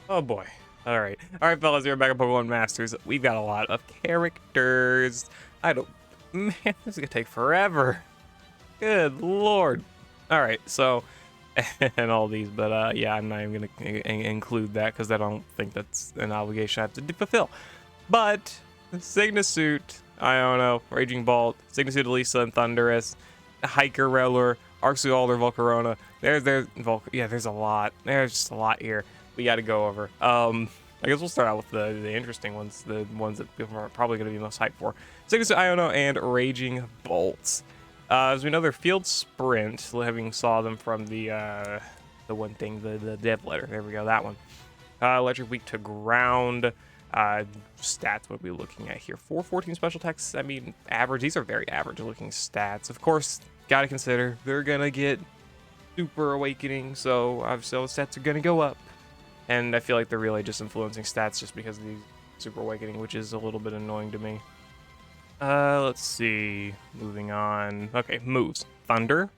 Oh boy. All right, fellas, we're back at Pokemon Masters. We've got a lot of characters. I don't, man, this is gonna take forever. Good lord. All right, so, and all these, but yeah, I'm not even gonna include that because I don't think that's an obligation I have to fulfill. But Suit, Iono, Raging Bolt, Suit Elisa and Thundurus, Hiker Rellor, Arceus Alder, Volcarona. There's a lot. There's just a lot here we got to go over. I guess we'll start out with the interesting ones, the ones that people are probably going to be most hyped for. Suit Iono and Raging Bolts. As we know, they're Field Sprint, having saw them from the one thing, the dev letter. There we go, that one. Electric Weak to Ground. Stats, what are we looking at here? 414 special attacks. I mean, average. These are very average looking stats. Of course, gotta consider they're gonna get Super Awakening, so obviously all the stats are gonna go up. And I feel like they're really just influencing stats just because of the Super Awakening, which is a little bit annoying to me. Let's see. Moving on. Okay, moves. Thunder.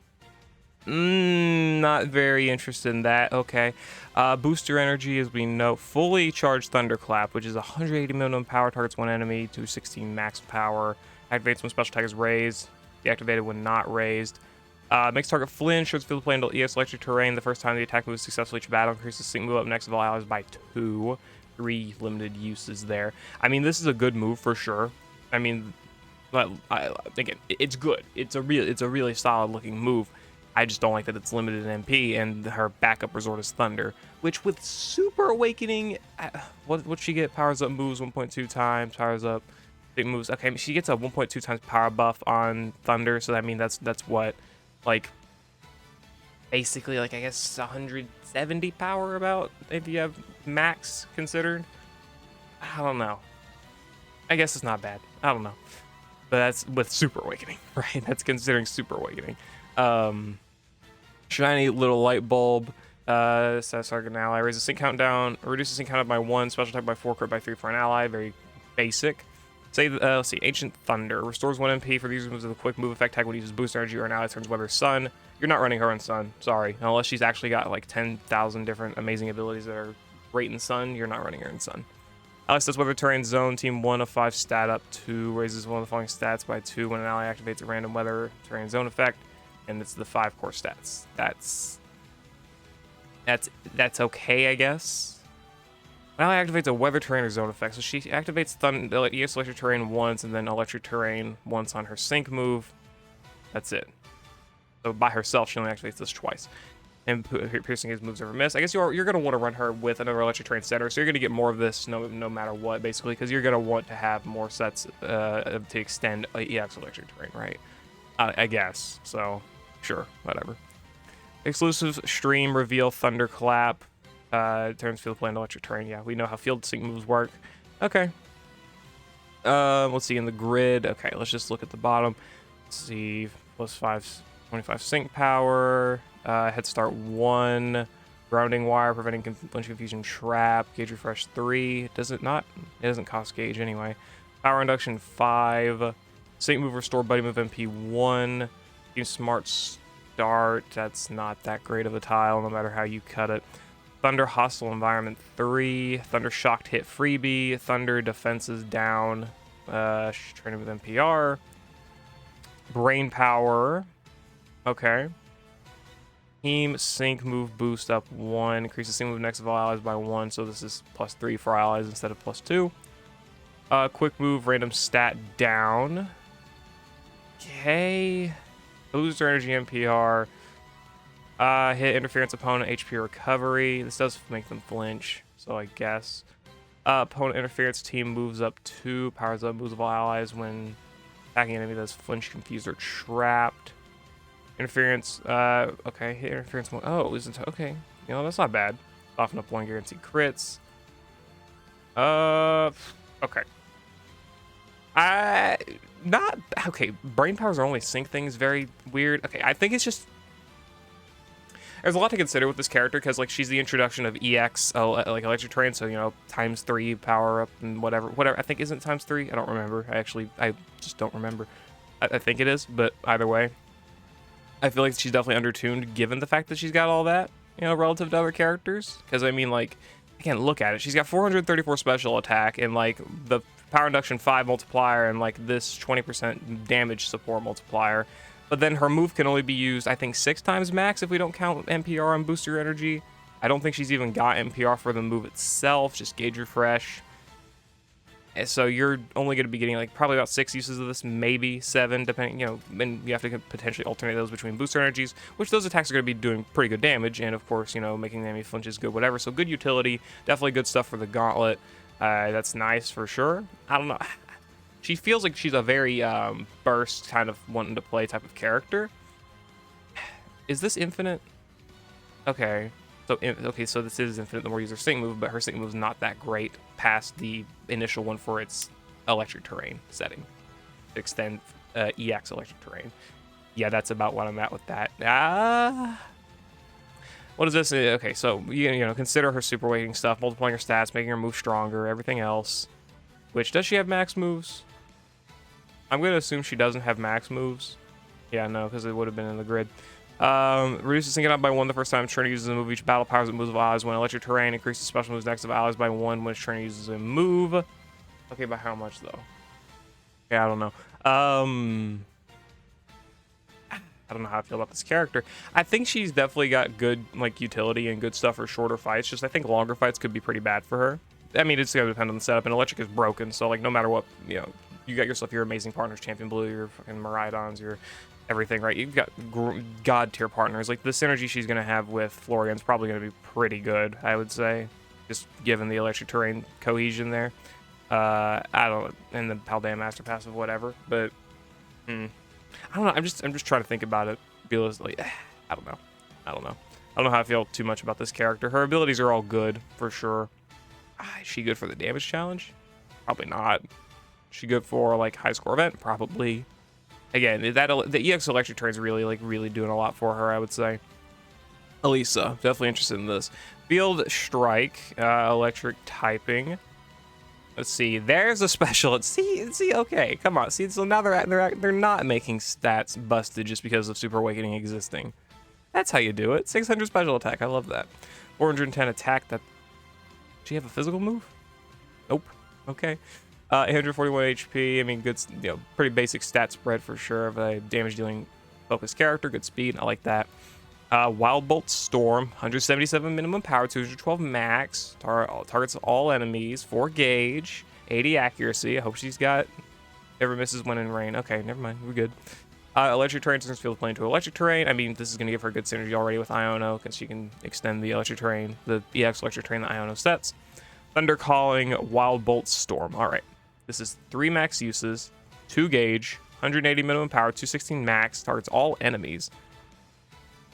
Not very interested in that. Okay. Booster energy, as we know, fully charged Thunderclap, which is 180 minimum power, targets one enemy, 216 max power. Activates when special attack is raised. Deactivated when not raised. Makes target flinch, shows field play until EX electric terrain. The first time the attack moves successfully each battle, increases sync move up next of all allies by 2. 3 limited uses there. I mean, this is a good move for sure. I mean, again, it's good. It's a really solid looking move. I just don't like that it's limited in MP, and her backup resort is Thunder, which with Super Awakening, what she get? Powers up moves 1.2 times, powers up big moves. Okay, she gets a 1.2 times power buff on Thunder, so I mean that's what, like, basically, like, I guess 170 power about if you have max considered. I don't know. I guess it's not bad. I don't know, but that's with Super Awakening, right? That's considering Super Awakening. Shiny little light bulb. Says target an ally. Raises sync countdown. Reduces sync countdown by 1. Special attack by 4. Crit by 3 for an ally. Very basic. Let's see. Ancient Thunder. Restores 1 MP for these moves with a quick move effect tag when it uses boost energy or an ally turns Weather Sun. You're not running her in Sun. Sorry. Unless she's actually got like 10,000 different amazing abilities that are great in Sun, you're not running her in Sun. Ally says Weather Terrain Zone. Team 1 of 5 stat up 2. Raises one of the following stats by 2 when an ally activates a random Weather Terrain Zone effect. And it's the 5 core stats. That's okay, I guess. Well, it activates a weather terrain or zone effect, so she activates EX electric terrain once and then electric terrain once on her sync move. That's it. So by herself, she only activates this twice. And piercing his moves ever miss. I guess you're gonna want to run her with another electric terrain setter, so you're gonna get more of this no matter what, basically, because you're gonna want to have more sets to extend EX electric terrain, right? I guess so. Sure, whatever. Exclusive stream reveal Thunderclap. Turns field play into electric terrain. Yeah, we know how field sync moves work. Okay. Let's see in the grid. Okay, let's just look at the bottom. Let's see. Plus 5, 25 sync power. Head start 1. Grounding wire, preventing bunch confusion trap. Gauge refresh 3. Does it not? It doesn't cost gauge anyway. Power induction 5. Sync move restore buddy move MP 1. Team smart start. That's not that great of a tile, no matter how you cut it. Thunder hostile environment 3. Thunder shocked hit freebie. Thunder defenses down. Training with NPR. Brain power. Okay. Team sync move boost up 1. Increases sync move next of all allies by 1. So this is plus 3 for allies instead of plus 2. Quick move random stat down. Okay. Booster energy NPR. Hit interference opponent HP recovery. This does make them flinch, so I guess. Opponent interference team moves up 2. Powers up moves of all allies when attacking enemy that's flinch, confused, or trapped. Interference. Okay. Hit interference 1. Oh, isn't okay. You know, that's not bad. Soften up 1 guaranteed crits. Okay. Not okay. Brain powers are only sync things. Very weird. Okay, I think it's just there's a lot to consider with this character because like she's the introduction of EX, like electric terrain. So you know, ×3 power up and whatever. I think isn't ×3. I don't remember. I just don't remember. I think it is, but either way, I feel like she's definitely undertuned given the fact that she's got all that, you know, relative to other characters. Because I mean, like, again, look at it. She's got 434 special attack and like the power induction 5 multiplier and like this 20% damage support multiplier. But then her move can only be used, I think, 6 times max if we don't count NPR on booster energy. I don't think she's even got NPR for the move itself, just gauge refresh. And so you're only going to be getting like probably about 6 uses of this, maybe 7, depending, you know, and you have to potentially alternate those between booster energies, which those attacks are going to be doing pretty good damage. And of course, you know, making the enemy flinch is good, whatever. So good utility, definitely good stuff for the gauntlet. That's nice for sure. I don't know. She feels like she's a very burst kind of wanting to play type of character. Is this infinite? Okay. So this is infinite the more user sync move, but her sync move is not that great past the initial one for its electric terrain setting. Extend EX electric terrain. Yeah, that's about what I'm at with that. What is this? Okay, so you know, consider her super weighting stuff, multiplying her stats, making her move stronger, everything else. Which, does she have max moves? I'm gonna assume she doesn't have max moves. Yeah, no, because it would have been in the grid. Reduces sync it up by 1 the first time Trinity uses a move. Each battle powers up moves of allies when electric terrain. Increases special moves next of allies by 1 when Trinity uses a move. Okay, by how much though? Yeah, I don't know. I don't know how I feel about this character. I think she's definitely got good like utility and good stuff for shorter fights. Just I think longer fights could be pretty bad for her. I mean, it's gonna depend on the setup. And electric is broken, so like no matter what, you know, you got yourself your amazing partners, Champion Blue, your fucking Miraidons, your everything, right? You've got god tier partners. Like the synergy she's gonna have with Florian's probably gonna be pretty good, I would say, just given the electric terrain cohesion there. I don't, and the Paldean Master passive, whatever. But I don't know. I'm just trying to think about it realistically. I don't know. I don't know how I feel too much about this character. Her abilities are all good for sure. Is she good for the damage challenge? Probably not. Is she good for like high score event? Probably. Again, the EX electric turn is really doing a lot for her, I would say. Elisa, definitely interested in this. Field Strike, electric typing. Let's see. There's a special. See. Okay, come on. See, so now they're not making stats busted just because of Super Awakening existing. That's how you do it. 600 special attack. I love that. 410 attack. That. Does she have a physical move? Nope. Okay. 841 HP. I mean, good. You know, pretty basic stat spread for sure of a damage dealing focused character. Good speed. I like that. Wild Bolt Storm, 177 minimum power, 212 max, targets all enemies, 4 gauge, 80 accuracy. I hope she's got never misses when in rain. Okay, never mind, we're good. Electric terrain turns field plane to electric terrain. I mean, this is going to give her good synergy already with Iono because she can extend the electric terrain, the EX electric terrain that Iono sets. Thunder Calling, Wild Bolt Storm. All right, this is 3 max uses, 2 gauge, 180 minimum power, 216 max, targets all enemies.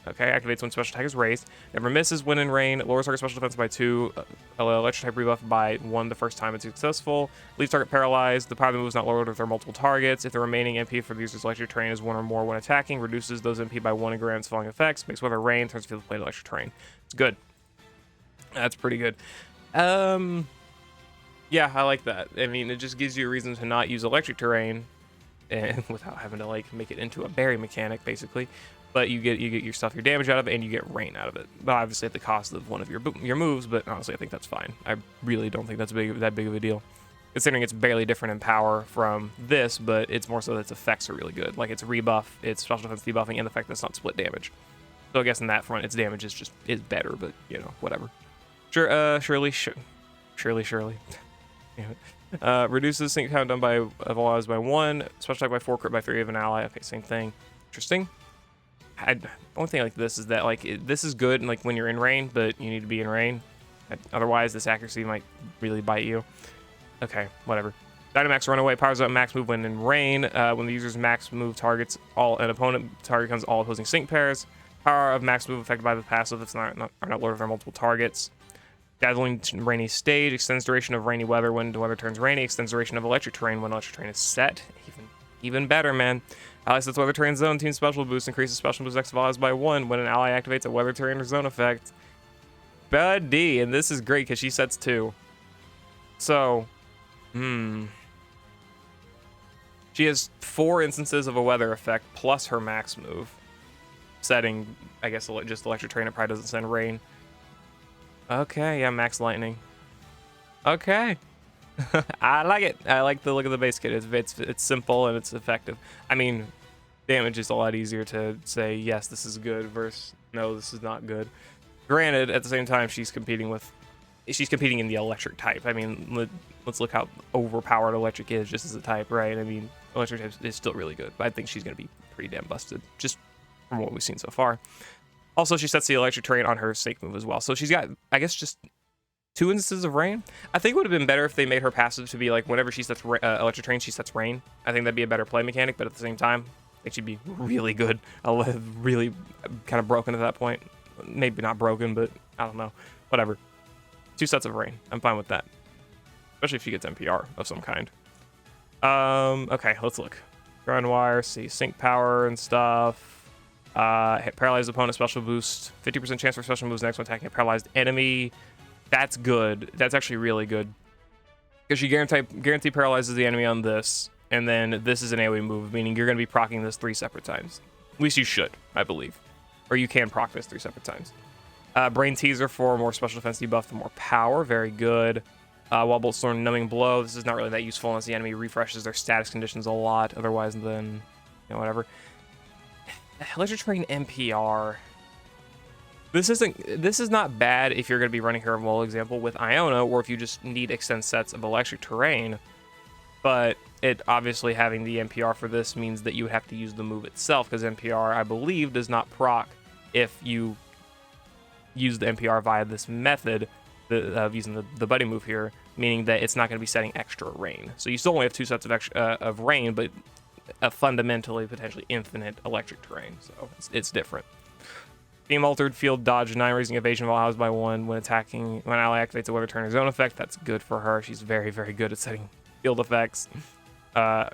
Okay, activates when special attack is raised. Never misses when in rain. Lowers target special defense by 2. Electric type rebuff by 1 the first time it's successful. Leaves target paralyzed. The power of the move is not lowered if there are multiple targets. If the remaining MP for the user's electric terrain is 1 or more when attacking, reduces those MP by 1 in grants following effects. Makes weather rain. Turns field plane electric terrain. It's good. That's pretty good. Yeah, I like that. I mean, it just gives you a reason to not use electric terrain, and without having to like make it into a berry mechanic, basically. But you get your stuff, your damage out of it, and you get rain out of it. But obviously at the cost of one of your moves. But honestly, I think that's fine. I really don't think that's that big of a deal, considering it's barely different in power from this. But it's more so that its effects are really good. Like its rebuff, its special defense debuffing, and the fact that it's not split damage. So I guess in that front, its damage is better. But you know, whatever. Sure, Shirley. Reduces sync count done of all allies by 1. Special attack by 4, crit by 3 of an ally. Okay, same thing. Interesting. Only thing like this is that like this is good like when you're in rain, but you need to be in rain. Otherwise, this accuracy might really bite you. Okay, whatever. Dynamax Runaway powers up max move when in rain. When the user's max move targets an opponent target comes all opposing sync pairs. Power of max move affected by the passive if are not lowered if there are multiple targets. Dazzling Rainy Stage extends duration of rainy weather when the weather turns rainy. Extends duration of electric terrain when electric terrain is set. Even better, man. Ally sets weather terrain zone. Team special boost increases special boost X of allies by 1 when an ally activates a weather terrain or zone effect. Buddy, and this is great because she sets 2. So, she has 4 instances of a weather effect plus her max move. Setting, I guess, just electric terrain. It probably doesn't send rain. Okay, yeah, max lightning. Okay. I like it. I like the look of the base kit. It's simple and it's effective. I mean, damage is a lot easier to say, yes, this is good versus no, this is not good. Granted, at the same time, she's competing in the electric type. I mean, let's look how overpowered electric is just as a type, right? I mean, electric type is still really good, but I think she's going to be pretty damn busted just from what we've seen so far. Also, she sets the electric terrain on her Snake move as well. So she's got, I guess, just 2 instances of rain. I think it would have been better if they made her passive to be like whenever she sets electric terrain, she sets rain. I think that'd be a better play mechanic, but at the same time, I think she'd be really good. Really kind of broken at that point. Maybe not broken, but I don't know. Whatever. 2 sets of rain. I'm fine with that. Especially if she gets NPR of some kind. Okay, let's look. Ground wire, see sync power and stuff. Paralyzed opponent special boost. 50% chance for special moves next when attacking a paralyzed enemy. That's good. That's actually really good. Because she guarantee paralyzes the enemy on this. And then this is an AoE move, meaning you're going to be proccing this 3 separate times. At least you should, I believe. Or you can proc this 3 separate times. Brain Teaser for more special defense debuff and more power. Very good. Wall Bolt Storm, Numbing Blow. This is not really that useful unless the enemy refreshes their status conditions a lot. Otherwise, then, whatever. Electric Terrain NPR. This is not bad if you're going to be running her, well, example, with Iona, or if you just need extend sets of electric terrain. But it obviously having the NPR for this means that you would have to use the move itself, because NPR, I believe, does not proc if you use the NPR via this method of using the buddy move here, meaning that it's not going to be setting extra rain. So you still only have 2 sets of rain, but a fundamentally potentially infinite electric terrain. So it's different. Beam altered field dodge 9, raising evasion of all allies by 1 when attacking. When ally activates a weather turn zone effect, that's good for her. She's very, very good at setting field effects.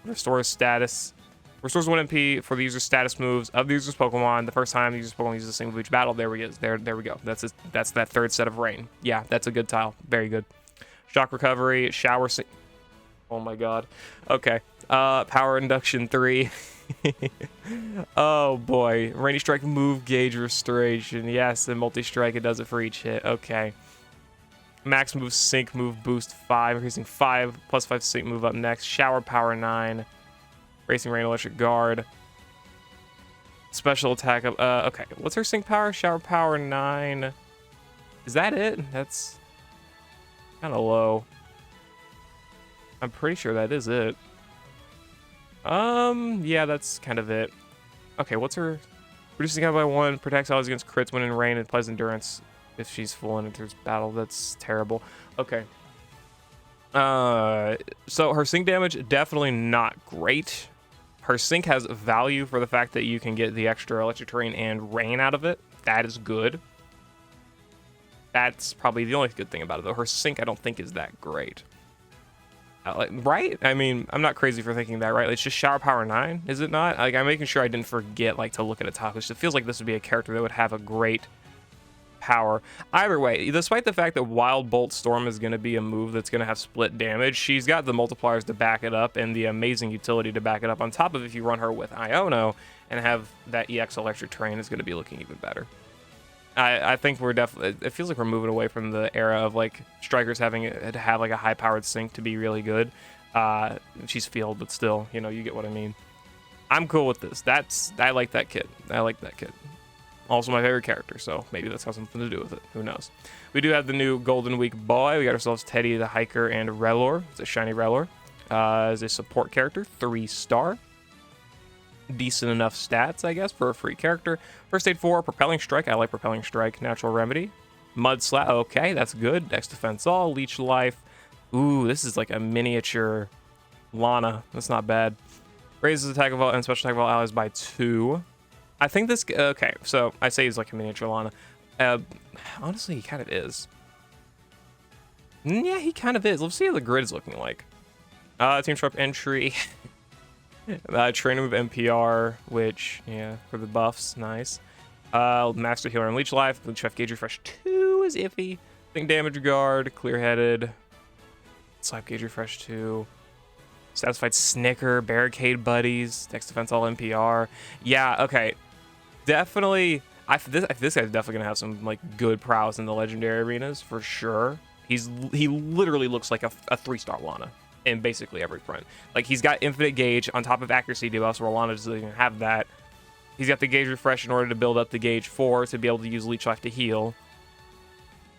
Restores status. Restores 1 MP for the user's status moves of the user's Pokemon. The first time the user's Pokemon uses the same move each battle. There we go. There we go. That's that 3rd set of rain. Yeah, that's a good tile. Very good. Shock recovery. Shower. Oh my god. Okay. Power induction 3. Oh boy. Rainy strike move gauge restoration. Yes, and multi-strike, it does it for each hit. Okay. Max move sync move boost 5, increasing 5 plus 5 sync move up next. Shower power 9. Racing rain electric guard. Special attack of okay. What's her sync power? Shower power 9. Is that it? That's kind of low. I'm pretty sure that is it. Yeah, that's kind of it. Okay, what's her? Reducing count by 1, protects allies against crits when in rain, and applies endurance if she's full and enters battle. That's terrible. Okay. So her sync damage, definitely not great. Her sync has value for the fact that you can get the extra electric terrain and rain out of it. That is good. That's probably the only good thing about it, though. Her sync, I don't think, is that great. Right? I mean, I'm not crazy for thinking that, right? It's just shower power 9, is it not? Like, I'm making sure I didn't forget, like, to look at a top, because it feels like this would be a character that would have a great power. Either way, despite the fact that Wild Bolt Storm is going to be a move that's going to have split damage, she's got the multipliers to back it up and the amazing utility to back it up. On top of if you run her with Iono and have that EX electric terrain, is going to be looking even better. I think we're definitely, it feels like we're moving away from the era of like strikers having to have like a high powered sync to be really good. She's field, but still, you get what I mean. I'm cool with this. I like that kit. I like that kit. Also my favorite character, so maybe that's got something to do with it. Who knows? We do have the new Golden Week boy. We got ourselves Teddy the Hiker and Relor. It's a shiny Relor. As a support character, 3-star. Decent enough stats, I guess, for a free character. First aid 4, Propelling Strike. I like Propelling Strike. Natural Remedy. Mud Slap. Okay, that's good. Dex Defense All. Leech Life. Ooh, this is like a miniature Lana. That's not bad. Raises attack of all and special attack of all allies by 2. I think this... Okay, so I say he's like a miniature Lana. Honestly, he kind of is. Yeah, he kind of is. Let's see how the grid is looking like. Team Sharp entry. Trainer move NPR, which, yeah, for the buffs, nice. Master Healer and Leech Life. Leech Life Gauge Refresh 2 is iffy. Think Damage Guard, Clear-Headed. Slap Gauge Refresh 2. Satisfied Snicker, Barricade Buddies, Dex Defense All NPR. Yeah, okay. Definitely, This guy's definitely gonna have some like good prowess in the legendary arenas for sure. He literally looks like a 3-star Lana in basically every front. Like he's got infinite gauge on top of accuracy debuffs, where Lana doesn't even have that. He's got the gauge refresh in order to build up the gauge 4 to be able to use Leech Life to heal.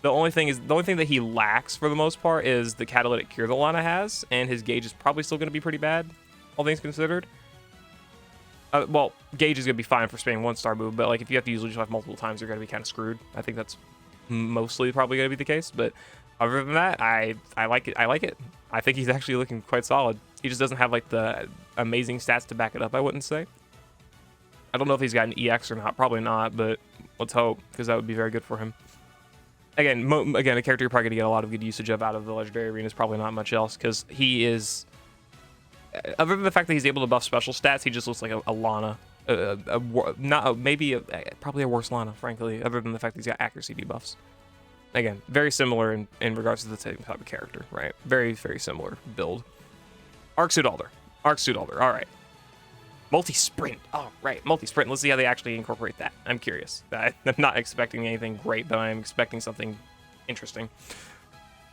The only thing that he lacks for the most part is the catalytic cure that Lana has, and his gauge is probably still going to be pretty bad, all things considered. Well, gauge is going to be fine for spamming 1-star move, but like if you have to use Leech Life multiple times, you're going to be kind of screwed. I think that's mostly probably going to be the case, but other than that, I like it. I think he's actually looking quite solid. He just doesn't have like the amazing stats to back it up, I wouldn't say. I don't know if he's got an EX or not. Probably not, but let's hope, because that would be very good for him. Again, a character you're probably going to get a lot of good usage of out of the Legendary Arena is probably not much else, because he is... Other than the fact that he's able to buff special stats, he just looks like a Lana. Probably a worse Lana, frankly, other than the fact that he's got accuracy debuffs. Again, very similar in regards to the same type of character, right? Very, very similar build. Arc Suit Alder. All right. Multi-sprint. All right, multi-sprint. Let's see how they actually incorporate that. I'm curious. I'm not expecting anything great, but I'm expecting something interesting.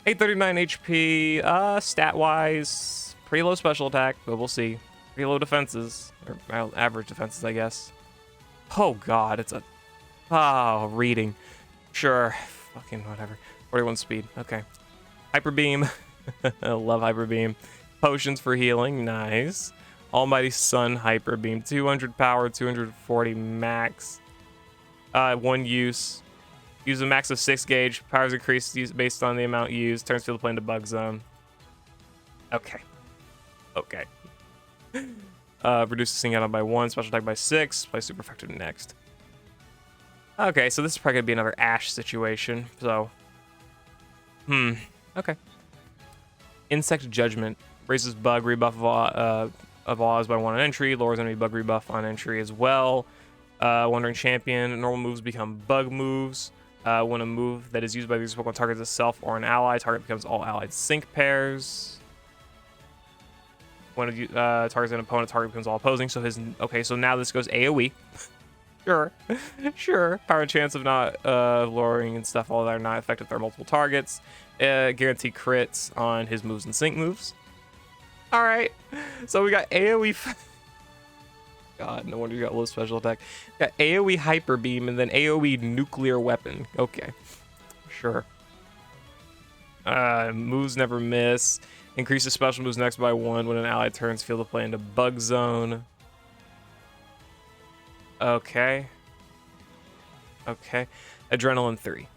839 HP. Stat-wise, pretty low special attack, but we'll see. Pretty low defenses, or average defenses, I guess. Oh God, it's reading. Sure, fucking whatever. 41 speed. Okay. Hyper Beam. I love Hyper Beam. Potions for healing. Nice. Almighty Sun Hyper Beam. 200 power, 240 max. 1 use. Use a max of 6 gauge. Powers increased based on the amount used. Turns field plane to bug zone. Okay. Reduce the sing out by 1. Special attack by 6. Play super effective next. Okay, so this is probably going to be another Ash situation. So. Okay. Insect Judgment. Raises bug rebuff of Oz by 1 on entry, lowers enemy bug rebuff on entry as well. Wandering Champion, normal moves become bug moves. When a move that is used by these Pokemon targets itself or an ally, target becomes all allied sync pairs. When it targets an opponent, target becomes all opposing. So so now this goes AoE. Sure. Power and chance of not lowering and stuff, all that are not effective if there are multiple targets. Guarantee crits on his moves and sync moves. All right, so we got AoE. God, no wonder you got low special attack. We got AoE Hyper Beam and then AoE Nuclear Weapon. Okay, sure. Moves never miss. Increases special moves next by 1 when an ally turns field of play into Bug Zone. Okay. Adrenaline 3.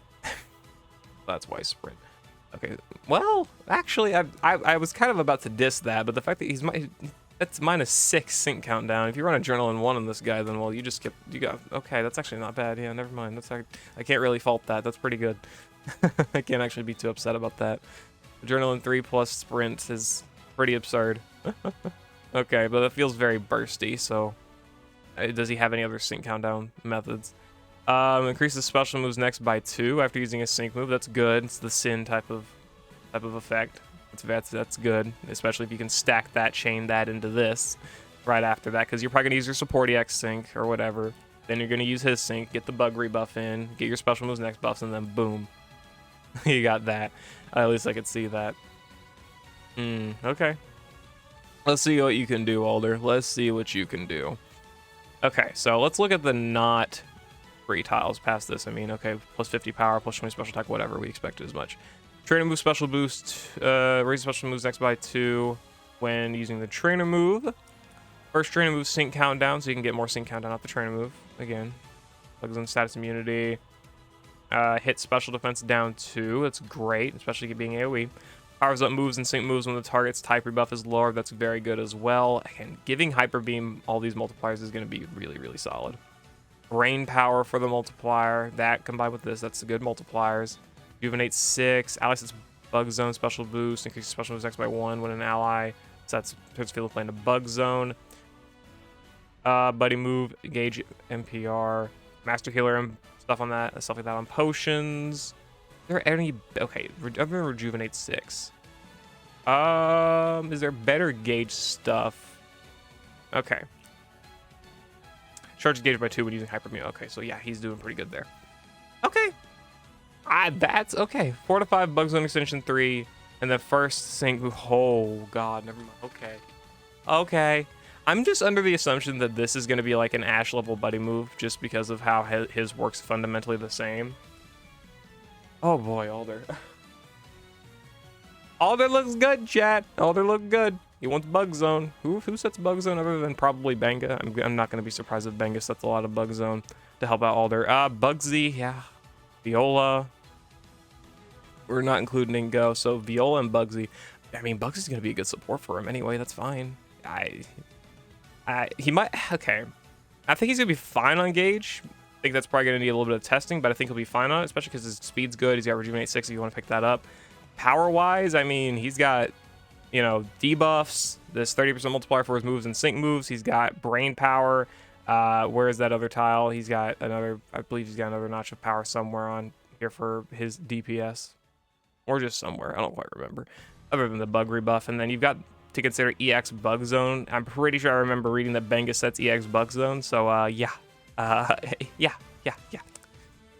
That's why sprint. Okay, well, actually, I was kind of about to diss that, but the fact that that's -6 sync countdown. If you run Adrenaline 1 on this guy, then, well, you got, okay, that's actually not bad. Yeah, never mind. I can't really fault that. That's pretty good. I can't actually be too upset about that. Adrenaline 3 plus sprint is pretty absurd. Okay, but it feels very bursty, so does he have any other sync countdown methods? Increases special moves next by 2 after using a sync move. That's good. It's the Sin type of effect. That's good, especially if you can stack that, chain that into this right after that, because you're probably gonna use your support EX sync or whatever. Then you're gonna use his sync, get the bug rebuff in, get your special moves next buffs, and then boom, you got that. At least I could see that. Okay. Let's see what you can do, Alder. Let's see what you can do. Okay, so let's look at the not free tiles past this. I mean, okay, plus 50 power, plus 20 special attack, whatever. We expected as much. Trainer move special boost. Raise special moves next by 2 when using the trainer move. First trainer move sync countdown, so you can get more sync countdown off the trainer move. Again, plugs in status immunity. Hit special defense down 2. That's great, especially being AoE. Powers up moves and sync moves when the target's type rebuff is lower. That's very good as well. And giving Hyper Beam all these multipliers is going to be really, really solid. Brain power for the multiplier. That combined with this, that's the good multipliers. Rejuvenate 6. Ally sets Bug Zone special boost. Increases special moves next by 1 when an ally sets turns field of play into Bug Zone. Buddy move, engage MPR, Master Healer and stuff on that, stuff like that on potions. Is there any? Okay, Rejuvenate 6. Is there better gauge stuff? Okay. Charge gauge by 2 when using Hyper Mew. Okay, so yeah, he's doing pretty good there. Okay. That's okay. 4 to 5 Bug Zone Extension 3. And then first sync move. Oh, God. Never mind. Okay. Okay. I'm just under the assumption that this is going to be like an Ash level buddy move just because of how his works fundamentally the same. Oh, boy. Alder. Alder looks good, chat. Alder looks good. He wants Bug Zone. Who sets Bug Zone other than probably Benga? I'm not going to be surprised if Benga sets a lot of Bug Zone to help out Alder. Bugsy, yeah. Viola. We're not including Go, so Viola and Bugsy. I mean, Bugsy's going to be a good support for him anyway. That's fine. He might... Okay. I think he's going to be fine on Gauge. I think that's probably going to need a little bit of testing, but I think he'll be fine on it, especially because his speed's good. He's got Rejuvenate 6 if you want to pick that up. Power-wise, I mean, he's got, you know, debuffs, this 30% multiplier for his moves and sync moves. He's got brain power. Where is that other tile? He's got another, I believe he's got another notch of power somewhere on here for his DPS. Or just somewhere, I don't quite remember. Other than the bug rebuff. And then you've got to consider EX Bug Zone. I'm pretty sure I remember reading that Benga sets EX Bug Zone. So, yeah. Yeah.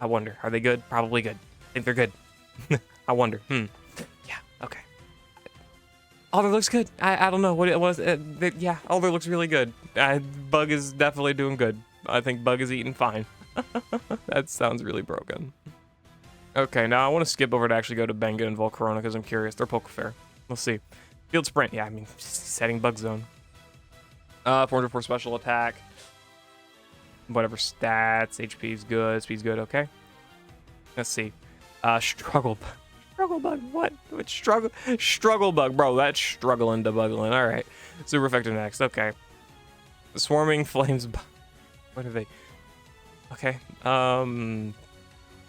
I wonder, are they good? Probably good. I think they're good. I wonder. Yeah, okay. Alder looks good. I don't know what it was. Yeah, Alder looks really good. Bug is definitely doing good. I think Bug is eating fine. That sounds really broken. Okay, now I want to skip over to actually go to Benga and Volcarona because I'm curious. They're Poke Fair. We'll see. Field Sprint. Yeah, I mean, setting Bug Zone. 404 special attack. Whatever stats. HP is good. Speed's good. Okay. Let's see. Struggle Bug. What struggle Bug, bro. That's struggling to buggling. All right. Super effective next. Okay. Swarming Flames. What are they? Okay.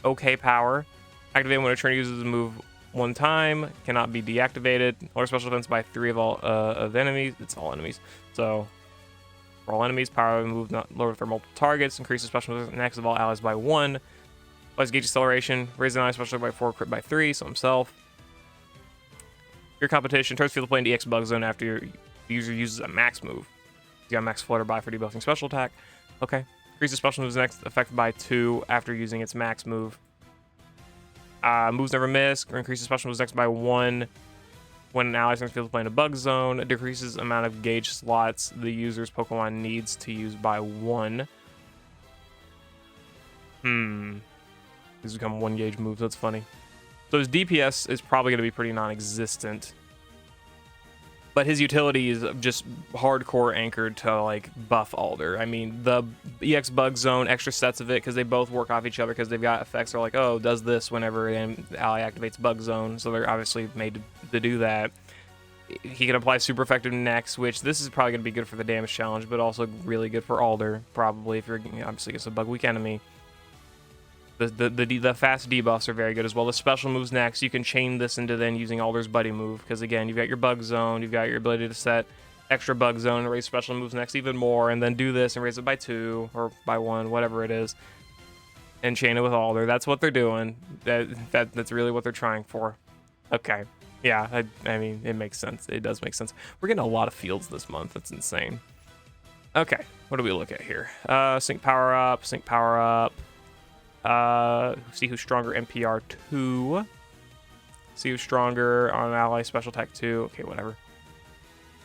Okay power. Activate when a trainer uses a move one time. Cannot be deactivated. Lower special defense by 3 of all of enemies. It's all enemies. So for all enemies, power of the move not lower for multiple targets. Increases special next of all allies by 1. Plus gauge acceleration. Raise an ally special by 4, crit by 3. So himself. Your competition turns field of play into EX Bug Zone after the user uses a max move. You got max flutter by for debuffing special attack. Okay. Increases special moves next effect by 2 after using its max move. Moves never miss. Increases special moves next by 1 when an ally turns field of play in a Bug Zone. Decreases amount of gauge slots the user's Pokemon needs to use by 1. These become 1 gauge moves. That's funny. So his DPS is probably going to be pretty non-existent. But his utility is just hardcore anchored to, like, buff Alder. I mean, the EX Bug Zone, extra sets of it, because they both work off each other, because they've got effects that are like, oh, does this whenever an ally activates Bug Zone. So they're obviously made to do that. He can apply super effective next, which this is probably going to be good for the damage challenge, but also really good for Alder, probably, if you're obviously against a bug weak enemy. The fast debuffs are very good as well. The special moves next, you can chain this into then using Alder's buddy move, because again, you've got your Bug Zone, you've got your ability to set extra Bug Zone and raise special moves next even more, and then do this and raise it by 2 or by 1, whatever it is, and chain it with Alder. That's what they're doing. That's really what they're trying for. Okay. Yeah, I mean, it makes sense. It does make sense. We're getting a lot of fields this month. That's insane. Okay, what do we look at here? Sync power up, sync power up. See who's stronger, NPR 2. See who's stronger on ally special attack 2. Okay, whatever.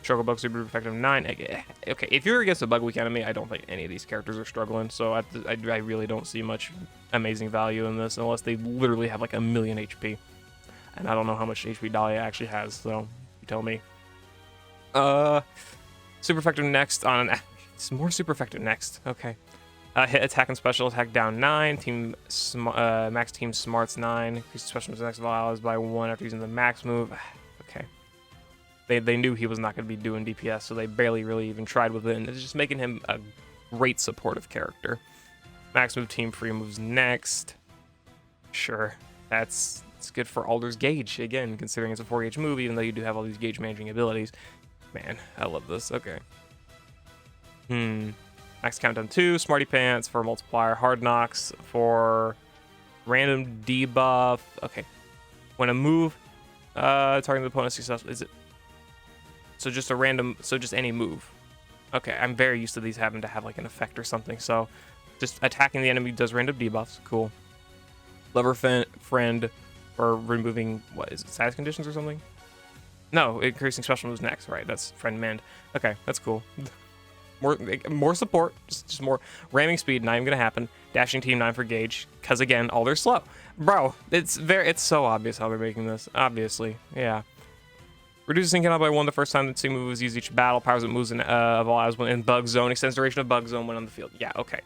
Struggle bug super effective 9. Okay, if you're against a bug weak enemy, I don't think any of these characters are struggling. So I really don't see much amazing value in this unless they literally have like 1,000,000 HP. And I don't know how much HP Dahlia actually has, so you tell me. Super effective next on an... It's more super effective next. Okay. Hit attack and special attack down 9. Max team smarts 9. Increases special moves next of all allies by 1 after using the max move. Okay. They knew he was not going to be doing DPS, so they barely really even tried with it. And it's just making him a great supportive character. Max move team free moves next. Sure. It's good for Alder's gauge, again, considering it's a 4 gauge move, even though you do have all these gauge managing abilities. Man, I love this. Okay. Max countdown 2, Smarty Pants for multiplier, Hard Knocks for random debuff. Okay. When a move targeting the opponent successful, is it? So just a random, so just any move. Okay, I'm very used to these having to have like an effect or something. So just attacking the enemy does random debuffs. Cool. Lover friend for removing, what is it, status conditions or something? No, increasing special moves next, right? That's friend mend. Okay, that's cool. More support, just more ramming speed, not even gonna happen. Dashing team 9 for gauge, cause again, all they're slow. Bro, it's so obvious how they're making this. Obviously, yeah. Reduces sync count by 1 the first time the sync move is used each battle. Powers that moves of all eyes when in bug zone. Extends duration of bug zone when on the field. Yeah, okay.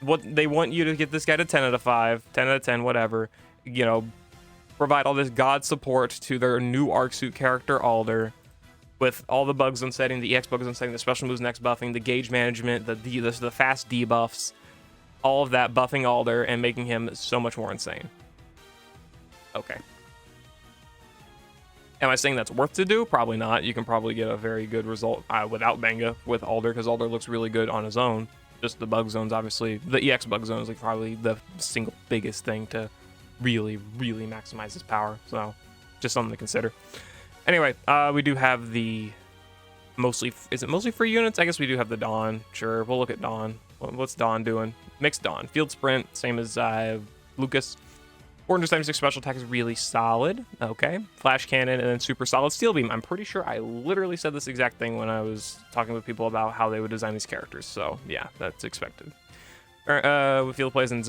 What they want you to get this guy to 10 out of 5, 10 out of 10, whatever. You know, provide all this god support to their new arc suit character Alder, with all the bug zone setting, the EX bug zone setting, the special moves next buffing, the gauge management, the fast debuffs, all of that buffing Alder and making him so much more insane. Okay. Am I saying that's worth to do? Probably not. You can probably get a very good result without Benga with Alder, because Alder looks really good on his own. Just the bug zones, obviously. The EX bug zone is like probably the single biggest thing to really, really maximize his power. So, just something to consider. Anyway, we do have the is it mostly free units? I guess we do have the Dawn. Sure, we'll look at Dawn. What's Dawn doing? Mixed Dawn. Field Sprint, same as Lucas. 476 special attack is really solid. Okay. Flash Cannon, and then super solid Steel Beam. I'm pretty sure I literally said this exact thing when I was talking with people about how they would design these characters. So, yeah, that's expected. With field plays in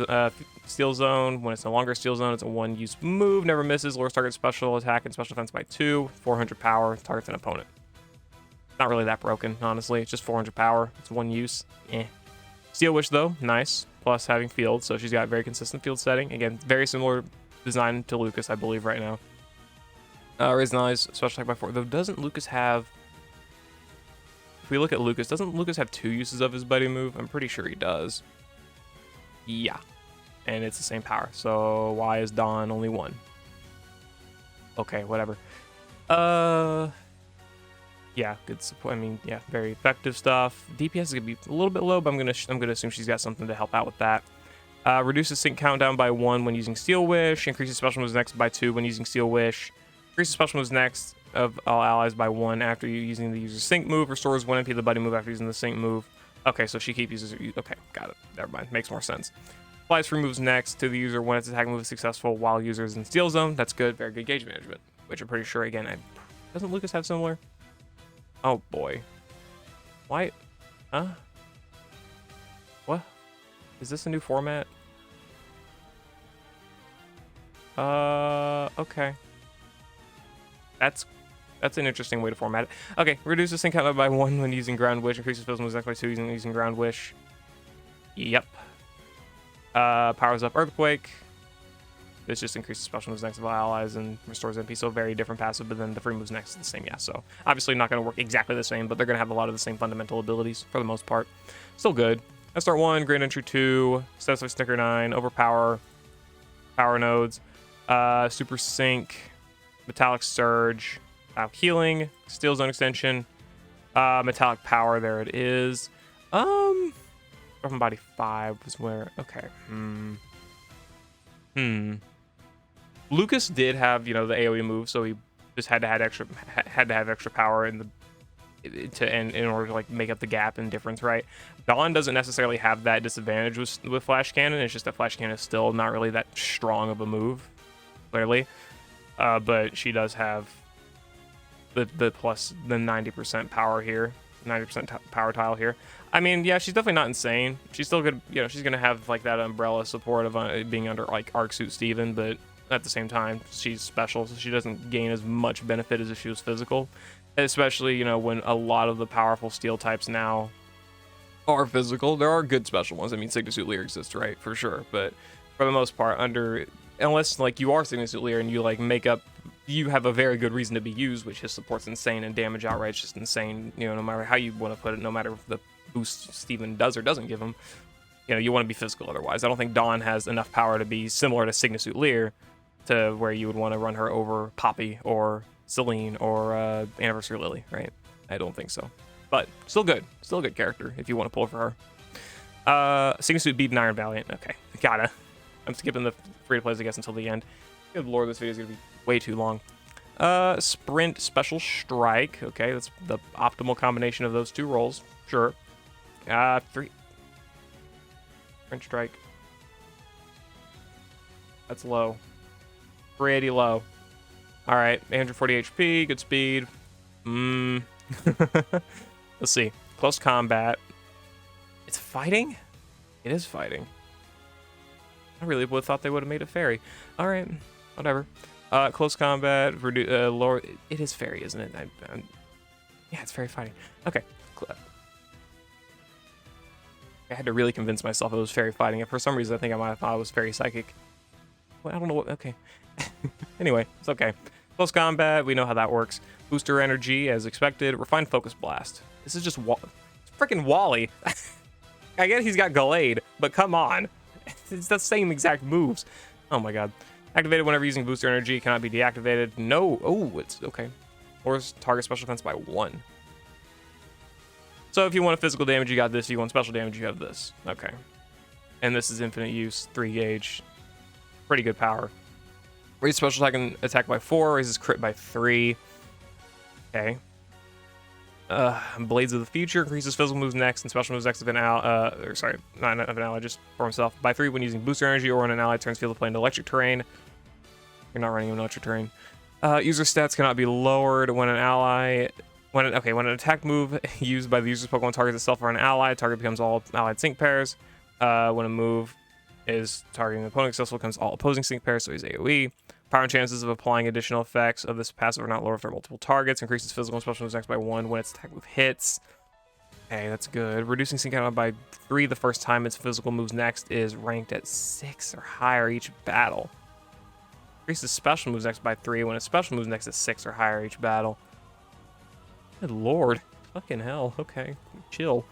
Steel Zone. When it's no longer Steel Zone, it's a one-use move. Never misses. Lowers target special attack and special defense by 2. 400 power. Targets an opponent. Not really that broken, honestly. It's just 400 power. It's one use. Eh. Steel Wish, though. Nice. Plus having field, so she's got very consistent field setting. Again, very similar design to Lucas, I believe, right now. Raising Eyes, special attack by 4. Though, doesn't Lucas have... If we look at Lucas, doesn't Lucas have 2 uses of his buddy move? I'm pretty sure he does. Yeah. And it's the same power. So why is Dawn only 1? Okay, whatever. Yeah, good support. I mean, yeah, very effective stuff. DPS is gonna be a little bit low, but I'm gonna assume she's got something to help out with that. Reduces sync countdown by 1 when using Steel Wish. Increases special moves next by 2 when using Steel Wish. Increases special moves next of all allies by 1 after using the user's sync move. Restores 1 MP of the buddy move after using the sync move. Okay, so she keeps using. Okay, got it. Never mind. Makes more sense. Applies free moves next to the user when its attack move is successful while user is in Steel Zone. That's good. Very good gauge management, which I'm pretty sure again. Doesn't Lucas have similar? Oh boy. Why? Huh? What? Is this a new format? Okay. That's an interesting way to format it. Okay, reduces sync count by 1 when using Ground Wish. Increases spells moves next by 2 using Ground Wish. Yep. Powers up Earthquake. This just increases special moves next of all allies and restores MP, so very different passive, but then the free moves next is the same, yeah. So obviously not going to work exactly the same, but they're going to have a lot of the same fundamental abilities for the most part. Still good. Start 1, Grand Entry 2, Status of Snicker 9, Overpower, Power Nodes, Super Sync, Metallic Surge, Healing, Steel Zone Extension, Metallic Power, there it is. From Body 5 was where, okay, Lucas did have, you know, the AoE move, so he just had to have extra power in order to like make up the gap and difference, right? Dawn doesn't necessarily have that disadvantage with Flash Cannon. It's just that Flash Cannon is still not really that strong of a move, clearly. But she does have the plus the 90% power here, 90% power tile here. I mean, yeah, she's definitely not insane. She's still good, you know, she's gonna have like that umbrella support of being under like Arc Suit Steven, but at the same time, she's special, so she doesn't gain as much benefit as if she was physical. Especially, you know, when a lot of the powerful steel types now are physical. There are good special ones. I mean, Sigma Suit Lear exists, right? For sure. But for the most part, unless like you are Sigma Suit Lear and you like you have a very good reason to be used, which his support's insane and damage outright's just insane, you know, no matter how you want to put it, no matter the boost Steven does or doesn't give him, you know, you want to be physical otherwise. I don't think Dawn has enough power to be similar to Sigma Suit Lear to where you would want to run her over Poppy or Celine or Anniversary Lily, right? I don't think so. But still good character if you want to pull for her. Sigma Suit Beat and Iron Valiant. Okay, gotta. I'm skipping the free to plays, I guess, until the end. Good lord, this video is gonna be way too long. Sprint Special Strike. Okay, that's the optimal combination of those two rolls. Sure. 3. French strike. That's low. Pretty low. All right, 840 HP, good speed. Let's see. Close combat. It's fighting? It is fighting. I really would have thought they would have made it fairy. All right, whatever. Close combat, lower. It is fairy, isn't it? Yeah, it's fairy fighting. Okay. I had to really convince myself it was fairy fighting. For some reason, I think I might have thought it was fairy psychic. Well, I don't know what. Okay. Anyway, it's okay. Close combat, we know how that works. Booster energy, as expected. Refined focus blast. This is just freaking Wally. I get he's got Glade, but come on. It's the same exact moves. Oh my god. Activated whenever using booster energy, cannot be deactivated. No. Oh, it's okay. Or target special defense by 1. So if you want physical damage, you got this. If you want special damage, you have this. Okay. And this is infinite use, 3 gauge. Pretty good power. Raise special attack by 4, raises crit by 3. Okay. Blades of the Future increases physical moves next and special moves next of an ally. Not of an ally, just for himself. By 3 when using booster energy or when an ally turns field of play into electric terrain. You're not running an electric terrain. User stats cannot be lowered when an ally. When an attack move used by the user's Pokemon targets itself or an ally, target becomes all allied sync pairs. When a move is targeting an opponent successful, becomes all opposing sync pairs, so he's AoE. Power and chances of applying additional effects of this passive are not lower for multiple targets. Increases physical and special moves next by 1 when its attack move hits. Okay, that's good. Reducing sync count by 3 the first time its physical moves next is ranked at 6 or higher each battle. Increases special moves next by 3 when its special moves next is 6 or higher each battle. Good lord. Fucking hell. Okay. Chill.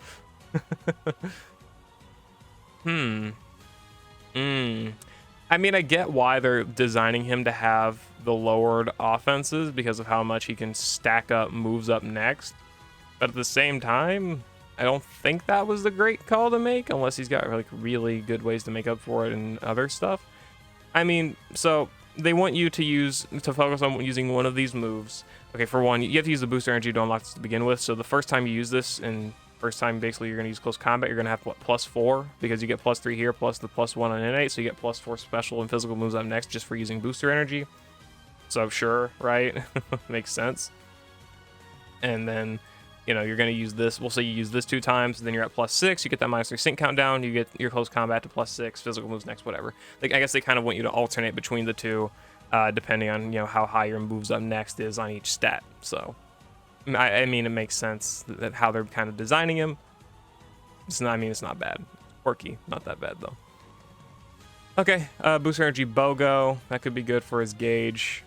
I mean, I get why they're designing him to have the lowered offenses because of how much he can stack up moves up next. But at the same time, I don't think that was the great call to make unless he's got like really good ways to make up for it and other stuff. I mean, so they want you to focus on using one of these moves. Okay, for one, you have to use the booster energy to unlock this to begin with. So the first time you use this, and first time basically you're going to use close combat, you're going to have what, +4 because you get +3 here plus the +1 on innate, so you get +4 special and physical moves up next just for using booster energy. So sure, right? Makes sense. And then, you know, you're going to use this. We'll say you use this 2 times, then you're at +6. You get that -3 sync countdown. You get your close combat to +6, physical moves next, whatever. Like, I guess they kind of want you to alternate between the two, depending on, you know, how high your moves up next is on each stat. So, I mean, it makes sense that how they're kind of designing him. It's not bad. Quirky, not that bad though. Okay, booster energy BOGO. That could be good for his gauge.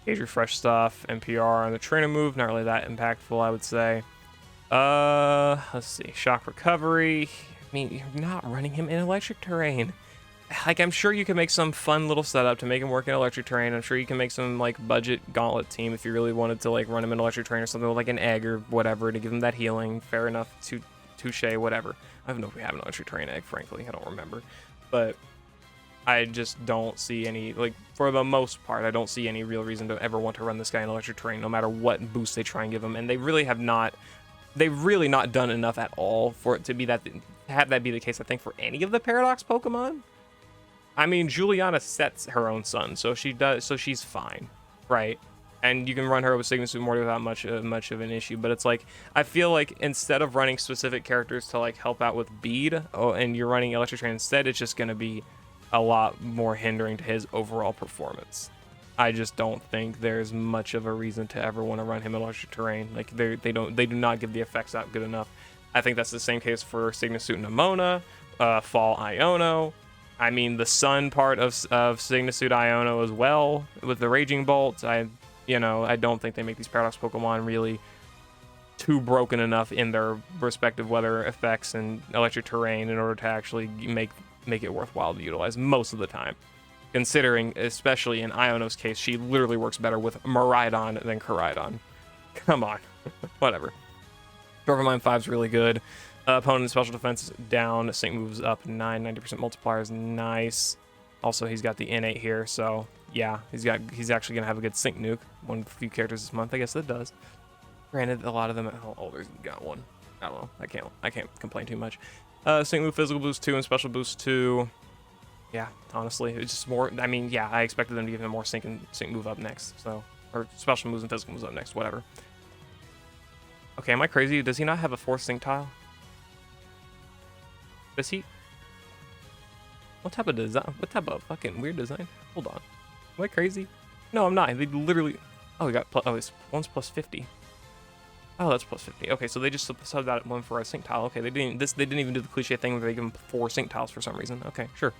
Gauge refresh stuff. NPR on the trainer move. Not really that impactful, I would say. Let's see. Shock recovery. I mean, you're not running him in electric terrain. Like, I'm sure you can make some fun little setup to make him work in electric terrain. I'm sure you can make some, like, budget gauntlet team if you really wanted to, like, run him in electric terrain or something with, like, an egg or whatever to give him that healing. Fair enough. Touche, whatever. I don't know if we have an electric terrain egg, frankly. I don't remember. But I just don't see any, like, for the most part, I don't see any real reason to ever want to run this guy in electric terrain, no matter what boost they try and give him. And they've really not done enough at all for it to be that, have that be the case, I think, for any of the Paradox Pokemon. I mean, Juliana sets her own sun, so she's fine, right? And you can run her with Sigma Morty without much of an issue. But it's like, I feel like instead of running specific characters to like help out with Bead, and you're running Electric Terrain instead, it's just gonna be a lot more hindering to his overall performance. I just don't think there's much of a reason to ever want to run him in Electric Terrain. Like they do not give the effects out good enough. I think that's the same case for Cygnus Suit Nemona, Fall Iono. I mean, the sun part of Cygnus Suit Iono as well with the Raging Bolt. I don't think they make these Paradox Pokemon really too broken enough in their respective weather effects and electric terrain in order to actually make it worthwhile to utilize most of the time. Considering, especially in Iono's case, she literally works better with Miraidon than Koraidon. Come on. Whatever. Dorvamine 5's really good. Opponent special defense down, sync moves up 90% multiplier is nice. Also, he's got the innate here, so yeah, he's actually gonna have a good sync nuke. One of the few characters this month, I guess that does. Granted, a lot of them at Alders got one. I don't know. I can't complain too much. Sync move, physical boost 2, and special boost 2. Yeah, honestly, it's just more. I mean, yeah, I expected them to give him more sync move up next. So, or special moves and physical moves up next. Whatever. Okay, am I crazy? Does he not have a 4th sync tile? Does he? What type of design? What type of fucking weird design? Hold on. Am I crazy? No, I'm not. They literally. Oh, we got. Oh, it's one's plus 50. Oh, that's plus 50. Okay, so they just subbed that one for a sync tile. Okay, they didn't even do the cliche thing where they give them 4 sync tiles for some reason. Okay, sure.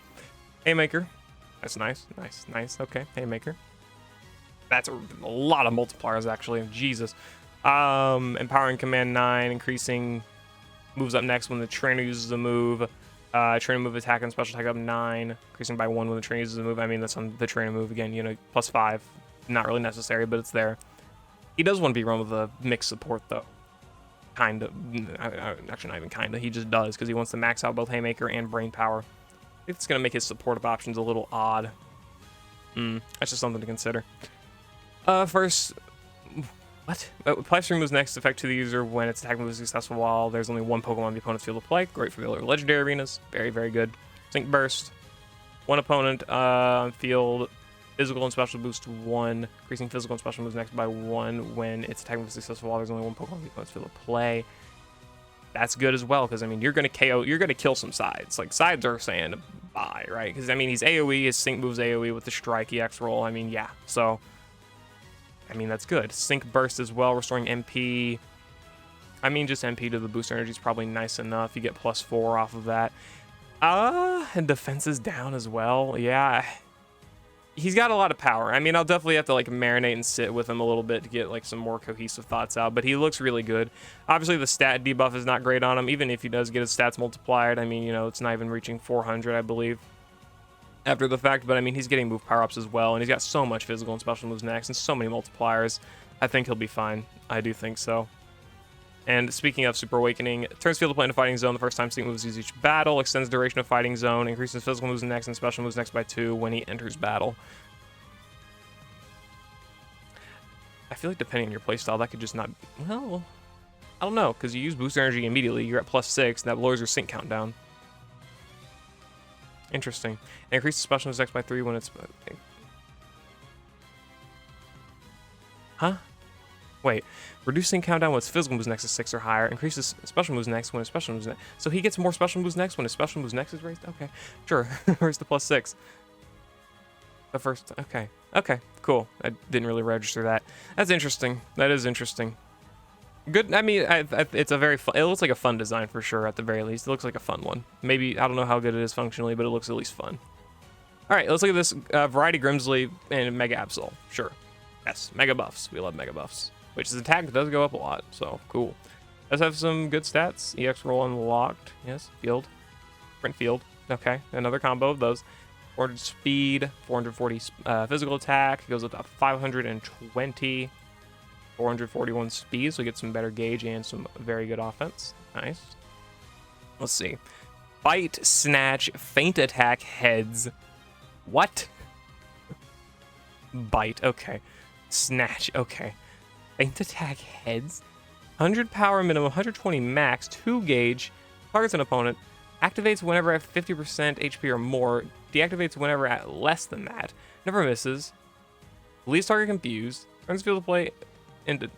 Haymaker. That's nice. Nice. Okay, Haymaker. That's a lot of multipliers actually. Jesus. Empowering command 9, increasing moves up next when the trainer uses a move. Trainer move attack and special attack up 9, increasing by 1 when the trainer uses a move. I mean, that's on the trainer move again, you know, plus 5. Not really necessary, but it's there. He does want to be run with a mixed support, though. Kind of. Actually, not even kind of. He just does, because he wants to max out both Haymaker and Brain Power. I think it's going to make his supportive options a little odd. That's just something to consider. First... What? Apply string moves next effect to the user when its attack move is successful while there's only one Pokemon in the opponent's field of play. Great for the legendary arenas. Very, very good. Sync Burst. One opponent on field. Physical and special boost 1. Increasing physical and special moves next by 1 when its attack move is successful while there's only one Pokemon in the opponent's field of play. That's good as well, because I mean, you're going to kill some sides. Like, sides are saying bye, right? Because I mean, he's AoE, his sync moves AoE with the Strike EX roll. I mean, yeah. So, I mean, that's good. Sync Burst as well, restoring MP. I mean, just MP to the boost energy is probably nice enough. You get plus 4 off of that. And defense is down as well. Yeah. He's got a lot of power. I mean, I'll definitely have to, like, marinate and sit with him a little bit to get, like, some more cohesive thoughts out. But he looks really good. Obviously, the stat debuff is not great on him. Even if he does get his stats multiplied, I mean, you know, it's not even reaching 400, I believe, after the fact. But I mean, he's getting move power-ups as well, and he's got so much physical and special moves next and so many multipliers. I think he'll be fine. I do think so. And speaking of Super Awakening, turns field of play into Fighting Zone the first time sync moves use each battle, extends duration of Fighting Zone, increases physical moves next and special moves next by 2 when he enters battle. I feel like depending on your playstyle, that could just not... Well, I don't know, because you use boost energy immediately, you're at plus 6, and that lowers your sync countdown. Interesting. It increases special moves next by 3 when it's... Huh? Wait. Reducing countdown when its physical moves next is 6 or higher. Increases special moves next when his special moves next. So he gets more special moves next when his special moves next is raised? Okay. Sure. Where's the plus 6? The first... Okay. Okay. Cool. I didn't really register that. That's interesting. That is interesting. Good. I mean, it's a very fun... It looks like a fun design for sure, at the very least. It looks like a fun one. Maybe... I don't know how good it is functionally, but it looks at least fun. Alright, let's look at this. Variety Grimsley and Mega Absol. Sure. Yes. Mega buffs. We love mega buffs. Which his attack does go up a lot, so cool. Does have some good stats. EX roll unlocked. Yes. Field. Sprint field. Okay. Another combo of those. 400 speed. 440 physical attack. Goes up to 520. 441 speed, so we get some better gauge and some very good offense. Nice. Let's see. Bite, snatch, feint attack, heads. What? Bite. Okay. Snatch. Okay. Feint attack heads, 100 power minimum, 120 max, 2 gauge, targets an opponent, activates whenever at 50% HP or more, deactivates whenever at less than that, never misses, leaves target confused, turns field of play into...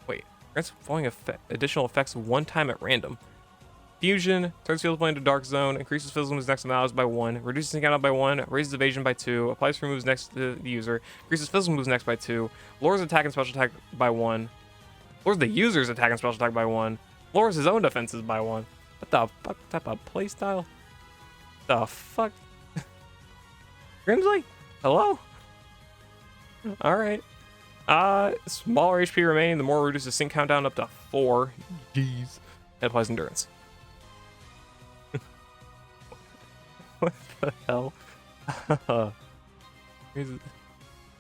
Wait, grants following additional effects one time at random. Fusion, turns field of play into Dark Zone, increases physical moves next to mouse by 1, reduces sync countdown by 1, raises evasion by 2, applies free moves next to the user, increases physical moves next by 2, lowers attack and special attack by 1, lowers the user's attack and special attack by 1, lowers his own defenses by 1. What the fuck type of playstyle? The fuck? Grimsley? Hello? Alright. Smaller HP remaining, the more reduces sync countdown up to 4. Jeez. It applies endurance. What the hell?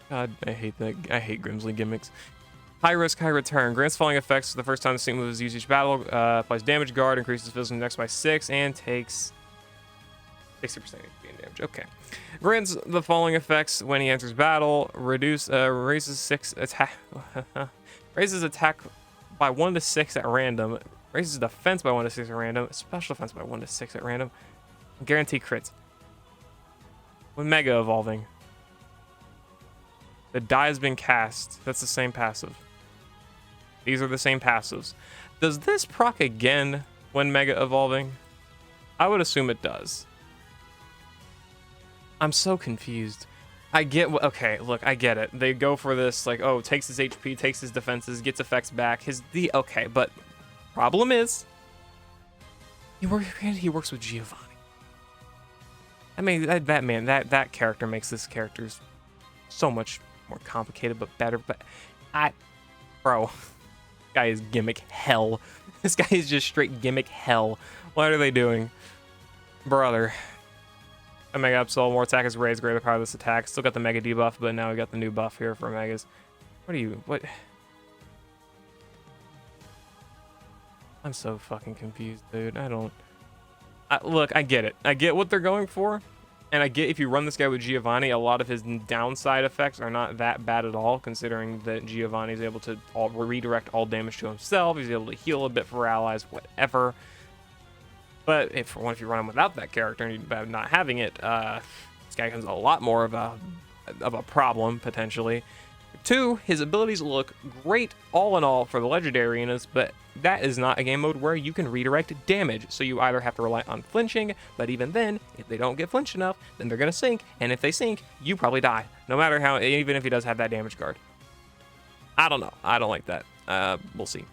God, I hate that. I hate Grimsley gimmicks. High risk, high return. Grants falling effects the first time the sync move is used each battle. Applies damage guard, increases physical next by 6, and takes 60% HP and damage. Okay. Grants the following effects when he enters battle. Raises attack by 1 to 6 at random. Raises defense by 1 to 6 at random. Special defense by 1 to 6 at random. Guarantee crits. When Mega Evolving. The die has been cast. That's the same passive. These are the same passives. Does this proc again when Mega Evolving? I would assume it does. I'm so confused. I get what, okay, look, I get it. They go for this, like, oh, takes his HP, takes his defenses, gets effects back. Okay, but problem is, he works with Giovanni. I mean, that character makes this character so much more complicated, but better. But bro, this guy is gimmick hell. This guy is just straight gimmick hell. What are they doing? Brother. A Mega Absol, more attack is raised, greater power of this attack. Still got the Mega debuff, but now we got the new buff here for Megas. What? I'm so fucking confused, dude. Look, I get it. I get what they're going for. And I get if you run this guy with Giovanni, a lot of his downside effects are not that bad at all, considering that Giovanni is able to redirect all damage to himself. He's able to heal a bit for allies, whatever. But if you run him without that character and you not having it, this guy becomes a lot more of a problem, potentially. 2, his abilities look great all in all for the legendary arenas, but that is not a game mode where you can redirect damage. So you either have to rely on flinching, but even then, if they don't get flinched enough, then they're going to sink. And if they sink, you probably die, no matter how, even if he does have that damage guard. I don't know. I don't like that. We'll see.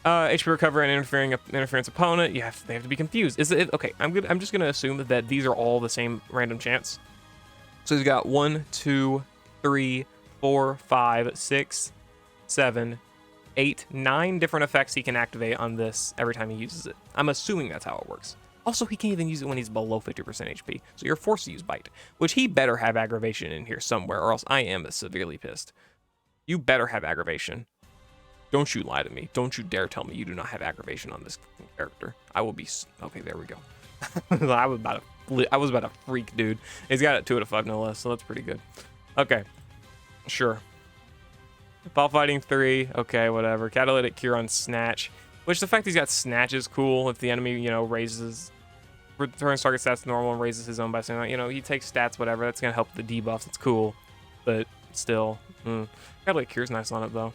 HP recover and interference opponent. They have to be confused. Is it okay? I'm just gonna assume that these are all the same random chance. So he's got 1, 2, 3, 4, 5, 6, 7, 8, 9 different effects he can activate on this every time he uses it. I'm assuming that's how it works. Also, he can't even use it when he's below 50% HP, so you're forced to use Bite, which he better have aggravation in here somewhere, or else I am severely pissed. You better have aggravation. Don't you lie to me. Don't you dare tell me you do not have aggravation on this character. I will be... Okay, there we go. I was about to freak, dude. He's got it 2 out of 5 no less, so that's pretty good. Okay. Sure. Ball Fighting 3. Okay, whatever. Catalytic Cure on Snatch. Which the fact he's got Snatch is cool. If the enemy, returns target stats to normal and raises his own by saying, he takes stats, whatever. That's going to help the debuffs. It's cool. But still. Catalytic Cure's nice on it, though.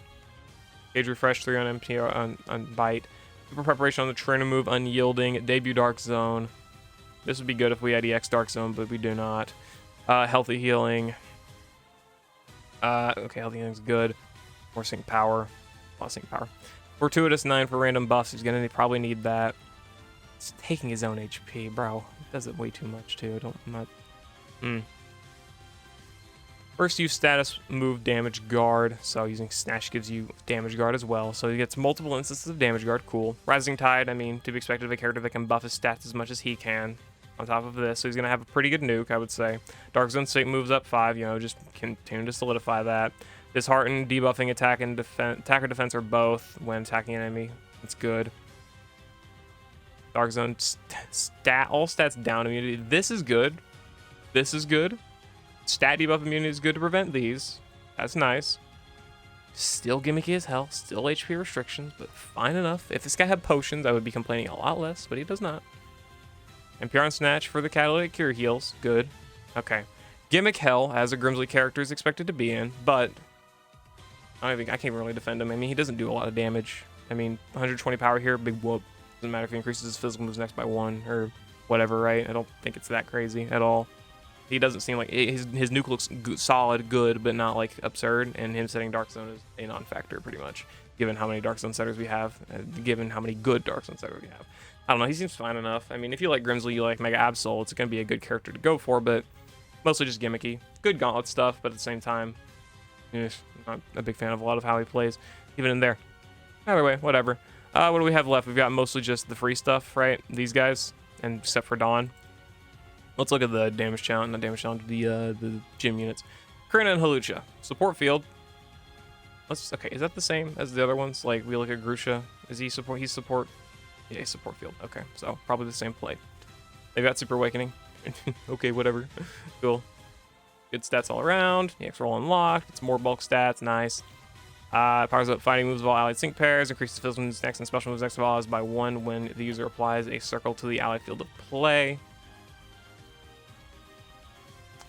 Gauge Refresh 3 on MP on Bite. Super Preparation on the trainer move, Unyielding. Debut Dark Zone. This would be good if we had EX Dark Zone, but we do not. Healthy Healing. Okay, Healthy Healing's good. More Sync Power. A lot of Sync Power. Fortuitous 9 for random buffs. He's gonna probably need that. It's taking his own HP, bro. It does it way too much, too. First use status move damage guard, so using Snatch gives you damage guard as well. So he gets multiple instances of damage guard, cool. Rising Tide, I mean, to be expected of a character that can buff his stats as much as he can. On top of this, so he's gonna have a pretty good nuke, I would say. Dark Zone State moves up 5, just continue to solidify that. Dishearten, debuffing attack and attack or defense or both when attacking an enemy. That's good. Dark Zone all stats down immunity. This is good. This is good. Stat debuff immunity is good to prevent these. That's nice. Still gimmicky as hell. Still HP restrictions, but fine enough. If this guy had potions, I would be complaining a lot less, but he does not. NPR on Snatch for the Catalytic Cure heals. Good. Okay. Gimmick hell, as a Grimsley character is expected to be in, but I can't really defend him. I mean, he doesn't do a lot of damage. I mean, 120 power here, big whoop. Doesn't matter if he increases his physical moves next by 1 or whatever, right? I don't think it's that crazy at all. He doesn't seem like his nuke looks solid, good, but not like absurd. And him setting Dark Zone is a non-factor pretty much, given how many Dark Zone setters we have, given how many good Dark Zone setters we have. I don't know. He seems fine enough. I mean, if you like Grimsley, you like Mega Absol, it's gonna be a good character to go for, but mostly just gimmicky. Good gauntlet stuff, but at the same time, not a big fan of a lot of how he plays, even in there. Either way, whatever. What do we have left? We've got mostly just the free stuff, right? These guys, and except for Dawn. Let's look at the damage challenge, not damage challenge, the gym units. Karina and Halucha. Support field. Okay, is that the same as the other ones? Like, we look at Grusha. Is he support? He's support. Yeah, he's support field. Okay, so probably the same play. They've got Super Awakening. Okay, whatever. Cool. Good stats all around. EX roll unlocked. It's more bulk stats. Nice. Powers up fighting moves of all allied sync pairs. Increases physical moves next and special moves next of allies by 1 when the user applies a circle to the ally field of play.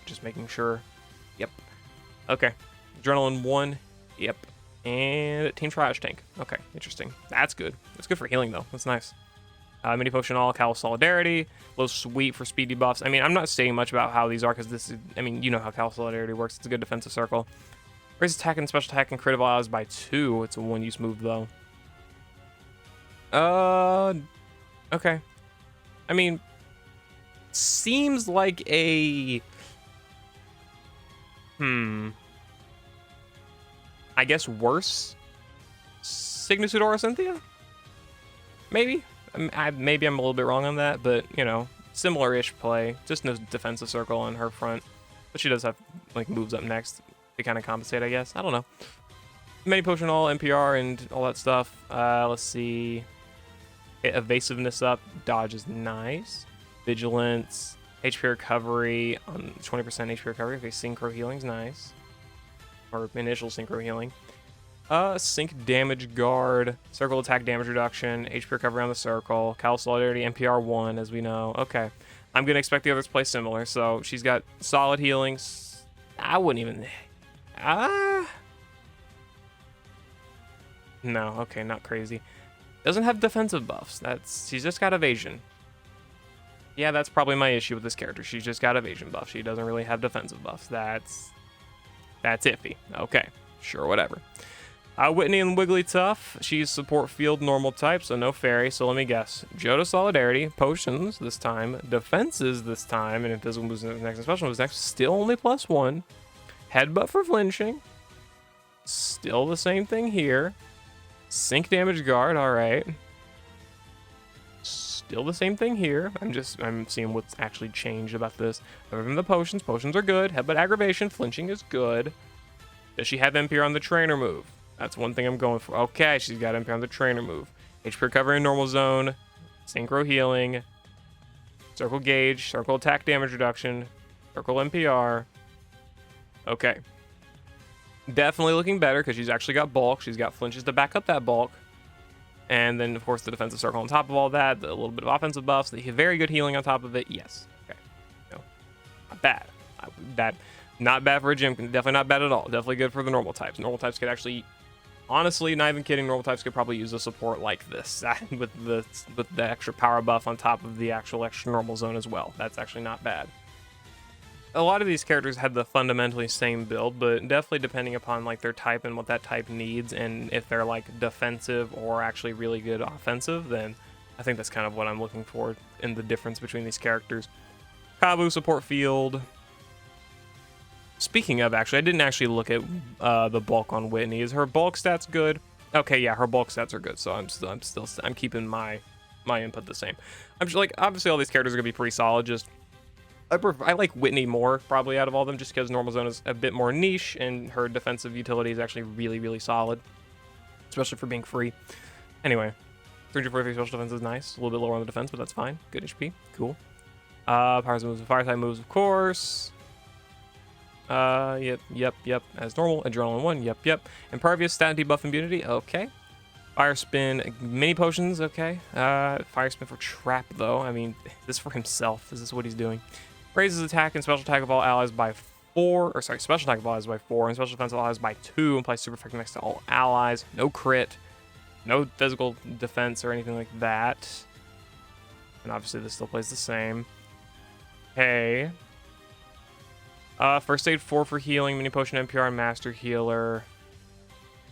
Just making sure. Yep. Okay. Adrenaline 1. Yep. And Team Triage Tank. Okay, interesting. That's good. That's good for healing, though. That's nice. Mini Potion All, Cal Solidarity. Low Sweep for speed debuffs. I mean, I'm not saying much about how these are because this is, I mean, you know how Cal Solidarity works. It's a good defensive circle. Raises attack and special attack and crit of allies by 2. It's a one-use move, though. Okay. I mean, seems like a... I guess worse Signature Cynthia? Maybe? Maybe I'm a little bit wrong on that, but, you know, similar-ish play. Just no defensive circle on her front. But she does have, like, moves up next to kind of compensate, I guess. I don't know. Mini Potion All, NPR, and all that stuff. Let's see. Evasiveness up. Dodge is nice. Vigilance. HP recovery. 20% HP recovery. Okay, Synchro Healing's nice. Or initial Synchro Healing. Sync Damage Guard. Circle Attack Damage Reduction. HP recovery on the circle. Cal Solidarity, NPR 1, as we know. Okay. I'm going to expect the others to play similar. So she's got solid healings. I wouldn't even... No, okay, not crazy. Doesn't have defensive buffs. She's just got evasion. Yeah, that's probably my issue with this character. She's just got evasion buffs. She doesn't really have defensive buffs. That's iffy. Okay, sure, whatever. Whitney and Wigglytuff. She's support field normal type, so no fairy. So let me guess. Johto Solidarity, potions this time, defenses this time, and if physical moves next and special moves next, still only +1. Headbutt for flinching. Still the same thing here. Sync Damage Guard, alright. Still the same thing here. I'm seeing what's actually changed about this. Other than the potions are good. Headbutt aggravation, flinching is good. Does she have NPR on the trainer move? That's one thing I'm going for. Okay, she's got NPR on the trainer move. HP recovery in normal zone. Synchro healing. Circle gauge. Circle attack damage reduction. Circle NPR. Okay. Definitely looking better because she's actually got bulk. She's got flinches to back up that bulk. And then, of course, the defensive circle on top of all that. A little bit of offensive buffs. The very good healing on top of it. Yes. Okay. No. Not bad. Not bad for a gym. Definitely not bad at all. Definitely good for the normal types. Normal types could actually... Honestly, not even kidding, normal types could probably use a support like this. with the extra power buff on top of the actual extra normal zone as well. That's actually not bad. A lot of these characters have the fundamentally same build, but definitely depending upon like their type and what that type needs, and if they're like defensive or actually really good offensive, then I think that's kind of what I'm looking for in the difference between these characters. Kabu support field. Speaking of, actually, I didn't actually look at the bulk on Whitney. Is her bulk stats good? Okay, yeah, her bulk stats are good, so I'm keeping my input the same. I'm just like, obviously all these characters are gonna be pretty solid. Just I like Whitney more, probably, out of all of them, just because Normal Zone is a bit more niche, and her defensive utility is actually really, really solid, especially for being free. Anyway, 343 special defense is nice. A little bit lower on the defense, but that's fine. Good HP. Cool. Powers moves and fire type moves, of course. Yep. As normal. Adrenaline 1, yep. Impervious, stat debuff, immunity, okay. Fire spin, mini potions, okay. Fire spin for trap, though. I mean, is this for himself? Is this what he's doing? Raises attack and special attack of all allies by 4. Or sorry, special attack of all allies by 4. And special defense of all allies by 2. And applies super effect next to all allies. No crit. No physical defense or anything like that. And obviously this still plays the same. Okay. First aid 4 for healing. Mini potion NPR and master healer.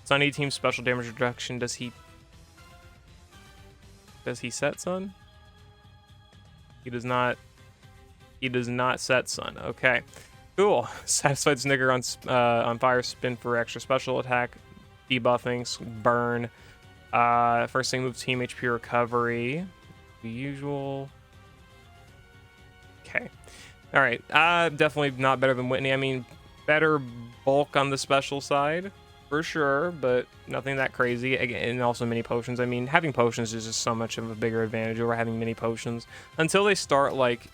Sunny team special damage reduction. Does he set Sun? He does not. He does not set Sun. Okay, cool. Satisfied Snigger on fire spin for extra special attack, debuffing, burn. First thing move team HP recovery. The usual. Okay. All right. Definitely not better than Whitney. I mean, better bulk on the special side. For sure, but nothing that crazy. Again, and also mini potions. I mean, having potions is just so much of a bigger advantage over having mini potions. Until they start, like,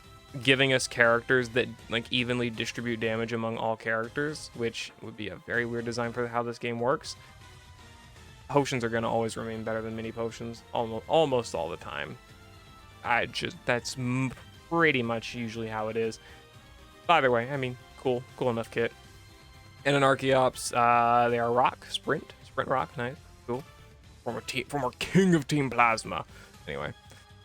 giving us characters that, like, evenly distribute damage among all characters, which would be a very weird design for how this game works. Potions are going to always remain better than mini potions, almost all the time. That's pretty much usually how it is. But either way, I mean, cool enough kit. And an Archeops, they are rock, sprint rock, nice, cool. Former king of Team Plasma. Anyway,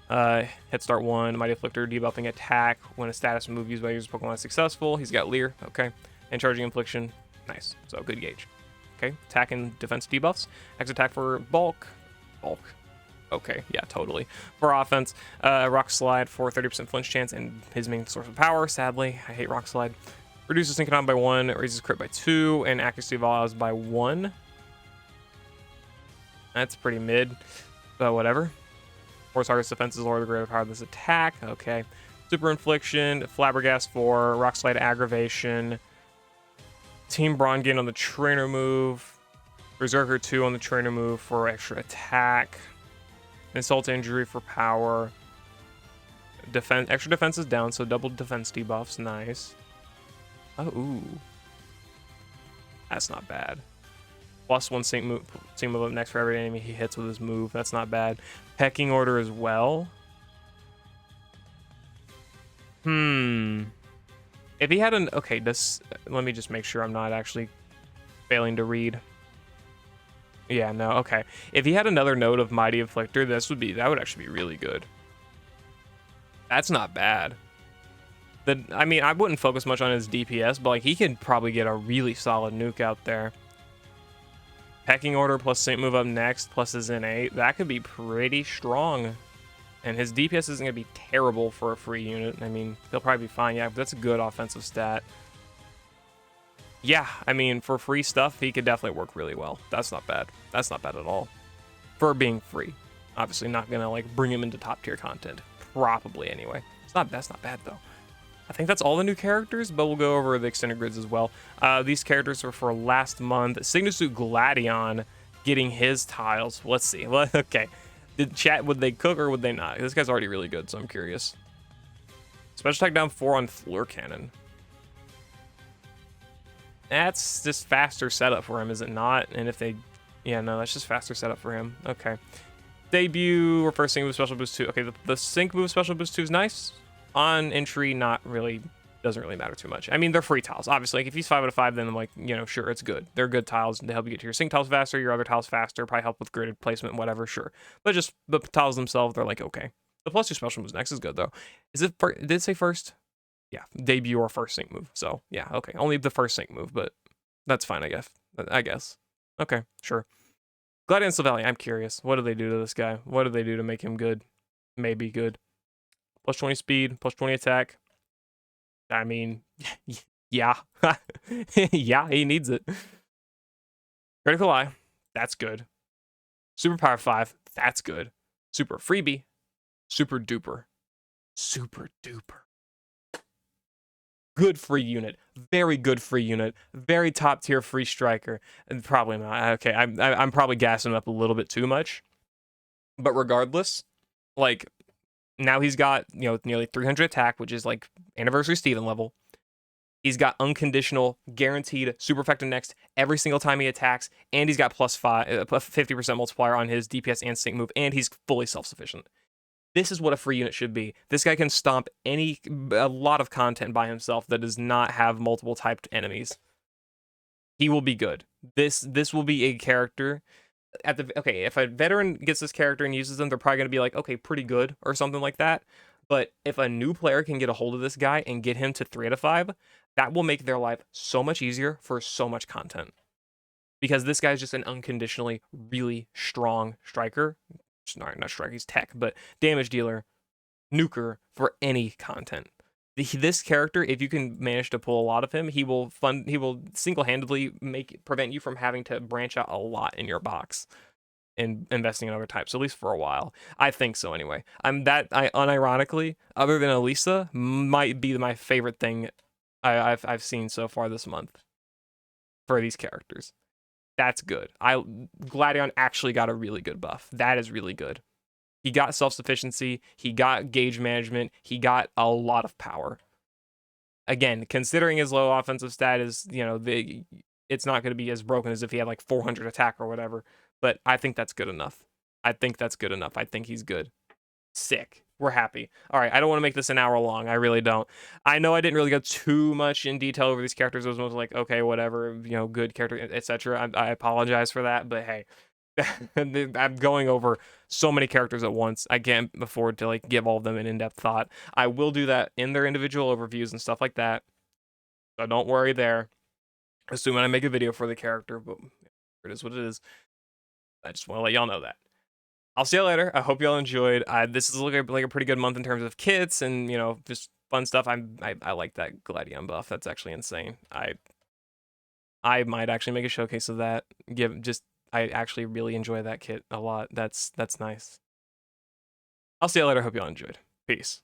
head start 1, Mighty Afflictor, debuffing attack when a status move used by user's Pokemon is successful. He's got Leer, okay, and charging infliction, nice. So good gauge. Okay, attack and defense debuffs. X attack for bulk. Okay, yeah, totally. For offense, Rock Slide for 30% flinch chance and his main source of power. Sadly, I hate Rock Slide. Reduces Synchron by 1, raises crit by 2, and accuracy of all by 1. That's pretty mid, but whatever. Force target's defense is lower the greater power of this attack. Okay. Super Infliction, Flabbergast 4, Rock Slide Aggravation, Team Brongain on the trainer move, Berserker 2 on the trainer move for extra attack, Insult Injury for power, extra defense is down, so double defense debuffs, nice. Oh, ooh. That's not bad. +1 sync move up next for every enemy he hits with his move. That's not bad. Pecking order as well. If he had an... Okay, let me just make sure I'm not actually failing to read. Yeah, no, okay. If he had another note of Mighty Afflictor, that would actually be really good. That's not bad. I mean, I wouldn't focus much on his DPS, but like he could probably get a really solid nuke out there. Pecking order plus sync move up next plus his innate, that could be pretty strong. And his DPS isn't going to be terrible for a free unit. I mean, he'll probably be fine. Yeah, but that's a good offensive stat. Yeah, I mean, for free stuff, he could definitely work really well. That's not bad. That's not bad at all. For being free. Obviously not going to like bring him into top tier content. Probably anyway. That's not bad though. I think that's all the new characters, but we'll go over the extended grids as well. These characters were for last month. Signasuit Gladion getting his tiles. Let's see. Okay. Would they cook or would they not? This guy's already really good, so I'm curious. Special attack down 4 on Floor Cannon. That's just faster setup for him, is it not? And if they... Yeah, no, that's just faster setup for him. Okay. Debut or first sync move special boost 2. Okay, the sync move special boost 2 is nice. On entry, not really, doesn't really matter too much. I mean, they're free tiles. Obviously, like, if he's 5 out of 5, then I'm like, you know, sure, it's good. They're good tiles. They help you get to your sync tiles faster, your other tiles faster, probably help with gridded placement, whatever, sure. But just the tiles themselves, they're like, okay. The +2 special moves next is good, though. Did it say first? Yeah, debut or first sync move. So, yeah, okay. Only the first sync move, but that's fine, I guess. Okay, sure. Gladion Sylvelia, I'm curious. What do they do to this guy? What do they do to make him good? Maybe good. +20 speed, +20 attack. I mean, yeah. Yeah, he needs it. Critical Eye, that's good. Superpower 5, that's good. Super Freebie, super duper. Super duper. Good free unit. Very good free unit. Very top tier free striker. And probably not. Okay, I'm probably gassing him up a little bit too much. But regardless, like... Now he's got, you know, nearly 300 attack, which is like Anniversary Steven level. He's got unconditional, guaranteed, super effective next every single time he attacks, and he's got +5, 50% multiplier on his DPS and sync move, and he's fully self-sufficient. This is what a free unit should be. This guy can stomp a lot of content by himself that does not have multiple typed enemies. He will be good. This will be a character... Okay, if a veteran gets this character and uses them, they're probably going to be like, okay, pretty good or something like that. But if a new player can get a hold of this guy and get him to 3 out of 5, that will make their life so much easier for so much content. Because this guy's just an unconditionally really strong striker. Not striker, he's tech, but damage dealer, nuker for any content. This character, if you can manage to pull a lot of him, he will single-handedly prevent you from having to branch out a lot in your box and investing in other types, at least for a while. I think so anyway. Unironically, other than Elisa, might be my favorite thing I've seen so far this month for these characters. That's good. Gladion actually got a really good buff. That is really good. He got self-sufficiency, he got gauge management, he got a lot of power. Again, considering his low offensive stat is, you know, it's not going to be as broken as if he had like 400 attack or whatever. But I think that's good enough. I think he's good. Sick. We're happy. All right, I don't want to make this an hour long. I really don't. I know I didn't really go too much in detail over these characters. It was mostly like, okay, whatever, good character, etc. I apologize for that, but hey, I'm going over so many characters at once. I can't afford to like give all of them an in-depth thought. I will do that in their individual overviews and stuff like that. So don't worry there. Assuming I make a video for the character, but it is what it is. I just want to let y'all know that. I'll see you later. I hope y'all enjoyed. This is like a pretty good month in terms of kits and just fun stuff. I like that Gladion buff. That's actually insane. I might actually make a showcase of that. I actually really enjoy that kit a lot. That's nice. I'll see you later. Hope y'all enjoyed. Peace.